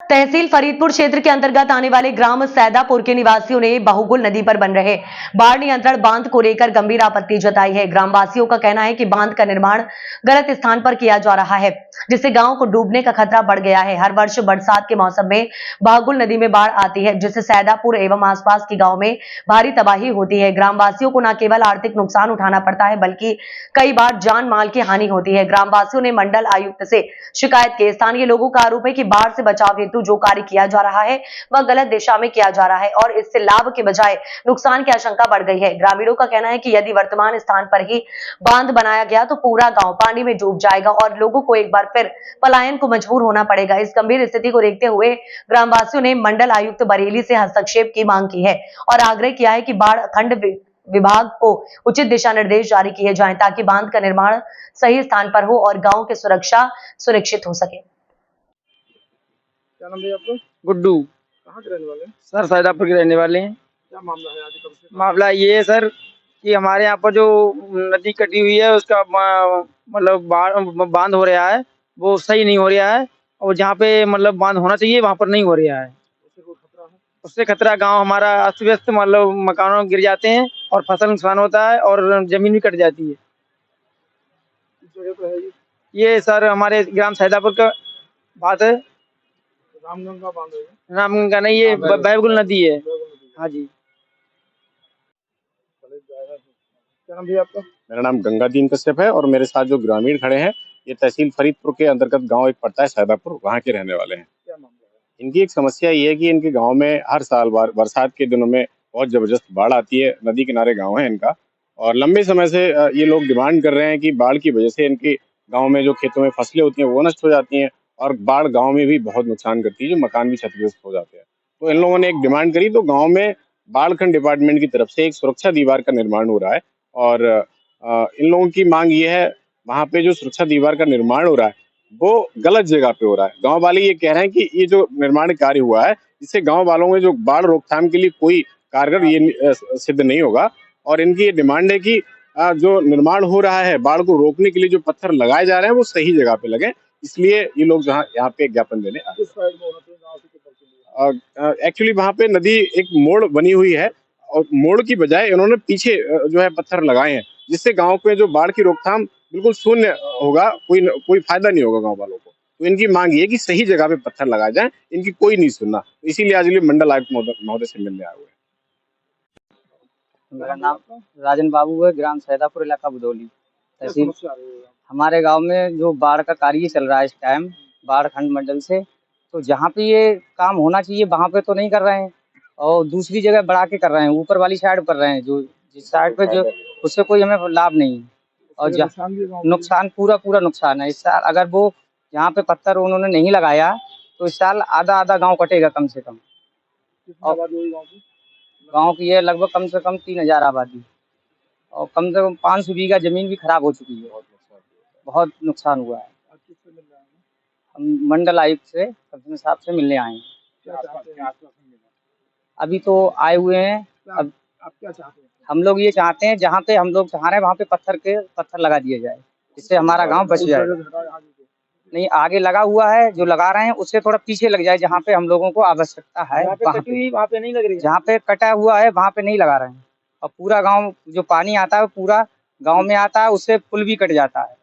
तहसील फरीदपुर क्षेत्र के अंतर्गत आने वाले ग्राम सैदापुर के निवासियों ने बहुगुल नदी पर बन रहे बाढ़ नियंत्रण बांध को लेकर गंभीर आपत्ति जताई है। ग्रामवासियों का कहना है कि बांध का निर्माण गलत स्थान पर किया जा रहा है, जिससे गांव को डूबने का खतरा बढ़ गया है। हर वर्ष बरसात के मौसम में बहुगुल नदी में बाढ़ आती है, जिससे सैदापुर एवं आसपास के गाँव में भारी तबाही होती है। ग्रामवासियों को न केवल आर्थिक नुकसान उठाना पड़ता है, बल्कि कई बार जान माल की हानि होती है। ग्रामवासियों ने मंडल आयुक्त से शिकायत की। स्थानीय लोगों का आरोप है कि बाढ़ से बचाव हेतु जो कार्य किया जा रहा है वह गलत दिशा में किया जा रहा है और इससे लाभ के बजाय नुकसान की आशंका बढ़ गई है। ग्रामीणों का कहना है कि यदि वर्तमान स्थान पर ही बांध बनाया गया तो पूरा गांव पानी में डूब जाएगा और लोगों को एक बार फिर पलायन को मजबूर होना पड़ेगा। इस गंभीर स्थिति को देखते हुए ग्रामवासियों ने मंडल आयुक्त बरेली से हस्तक्षेप की मांग की है और आग्रह किया है कि बाढ़ खंड विभाग को उचित दिशा निर्देश जारी किए जाएं ताकि बांध का निर्माण सही स्थान पर हो और गांव की सुरक्षा सुनिश्चित हो सके। क्या नाम है आपका? गुड्डू। कहाँ के रहने वाले हैं? सर सैदापुर के रहने वाले हैं। क्या मामला है आज? कब से मामला ये है सर कि हमारे यहाँ पर जो नदी कटी हुई है उसका मतलब बांध हो रहा है, वो सही नहीं हो रहा है और जहाँ पे मतलब बांध होना चाहिए वहाँ पर नहीं हो रहा है। उससे कोई खतरा है? उससे खतरा गांव हमारा अस्त व्यस्त मतलब मकानों गिर जाते हैं और फसल नुकसान होता है और जमीन भी कट जाती है। किस जगह पे है ये? ये सर हमारे ग्राम सैदापुर का बात है। रामगंगा बांध है ये? रामगंगा नहीं, ये बैबगुल नदी है। बैगुल नदी। हाँ जी। क्या नाम है आपका? मेरा नाम गंगादीन कश्यप है और मेरे साथ जो ग्रामीण खड़े हैं ये तहसील फरीदपुर के अंतर्गत गांव एक पड़ता है सैदापुर, वहां के रहने वाले हैं। क्या मामला है? इनकी एक समस्या ये है कि इनके गांव में हर साल बरसात के दिनों में बहुत जबरदस्त बाढ़ आती है। नदी किनारे गांव है इनका और लंबे समय से ये लोग डिमांड कर रहे हैं कि बाढ़ की वजह से इनके गाँव में जो खेतों में फसलें होती हैं वो नष्ट हो जाती हैं और बाढ़ गाँव में भी बहुत नुकसान करती है, जो मकान भी क्षतिग्रस्त हो जाते हैं। तो इन लोगों ने एक डिमांड करी तो गाँव में बाढ़ डिपार्टमेंट की तरफ से एक सुरक्षा दीवार का निर्माण हो रहा है और इन लोगों की मांग ये है, वहाँ पे जो सुरक्षा दीवार का निर्माण हो रहा है वो गलत जगह पे हो रहा है। गांव वाले ये कह रहे हैं कि ये जो निर्माण कार्य हुआ है इससे गांव वालों में जो बाढ़ रोकथाम के लिए कोई कारगर ये सिद्ध नहीं होगा और इनकी ये डिमांड है कि जो निर्माण हो रहा है बाढ़ को रोकने के लिए जो पत्थर लगाए जा रहे हैं वो सही जगह पे लगे, इसलिए ये लोग जहाँ यहाँ पे ज्ञापन देने आए। किस साइड में होना चाहिए गाँव से किधर के लिए? एक्चुअली वहाँ पे नदी एक मोड़ बनी हुई है और मोड़ की बजाय इन्होंने पीछे जो है पत्थर लगाए हैं, जिससे गांव पे जो बाढ़ की रोकथाम बिल्कुल शून्य होगा, कोई फायदा नहीं होगा गांव वालों को। तो इनकी मांग ये है कि सही जगह पे पत्थर लगाए जाएं, इनकी कोई नहीं सुनना, इसीलिए आज ये मंडल आयुक्त महोदय से मिलने आए हुए हैं। मेरा नाम राजन बाबू है, ग्राम सैदापुर, इलाका बुदौली, क्या तहसील। समस्या आ रही है? हमारे गांव में जो बाढ़ का कार्य चल रहा है इस टाइम बाढ़ खंड मंडल से, तो जहाँ पे ये काम होना चाहिए वहाँ पे तो नहीं कर रहे हैं और दूसरी जगह बढ़ा के कर रहे हैं, ऊपर वाली साइड कर रहे हैं, जो जिस साइड पे जो उससे कोई हमें लाभ नहीं है और उससे नुकसान भी है गाँव को? नुकसान पूरा नुकसान है। इस साल अगर वो यहाँ पे पत्थर उन्होंने नहीं लगाया तो इस साल आधा गांव कटेगा कम से कम। कितनी आबादी हुई गाँव की? गांव की है लगभग कम से कम 3000 आबादी और कम से कम 500 बीघा जमीन भी खराब हो चुकी है। बहुत नुकसान हुआ है। आज किससे मिल रहे हैं? हम मंडल आयुक्त से कमिश्नर साहब से मिलने आए हैं। क्या चाहते हैं? आश्वासन मिला? अभी तो आए हुए हैं। अब आप क्या चाहते हैं? हम लोग ये चाहते हैं जहाँ पे हम लोग चाह रहे हैं वहाँ पे पत्थर लगा दिया जाए, जिससे हमारा गांव बच जाए। नहीं, आगे लगा हुआ है, जो लगा रहे हैं उससे थोड़ा पीछे लग जाए, जहाँ पे हम लोगों को आवश्यकता है वहाँ पे नहीं लग रही। जहाँ पे कटा हुआ है वहाँ पे नहीं लगा रहे हैं और पूरा गांव जो पानी आता है पूरा गांव में आता है, उससे पुल भी कट जाता है।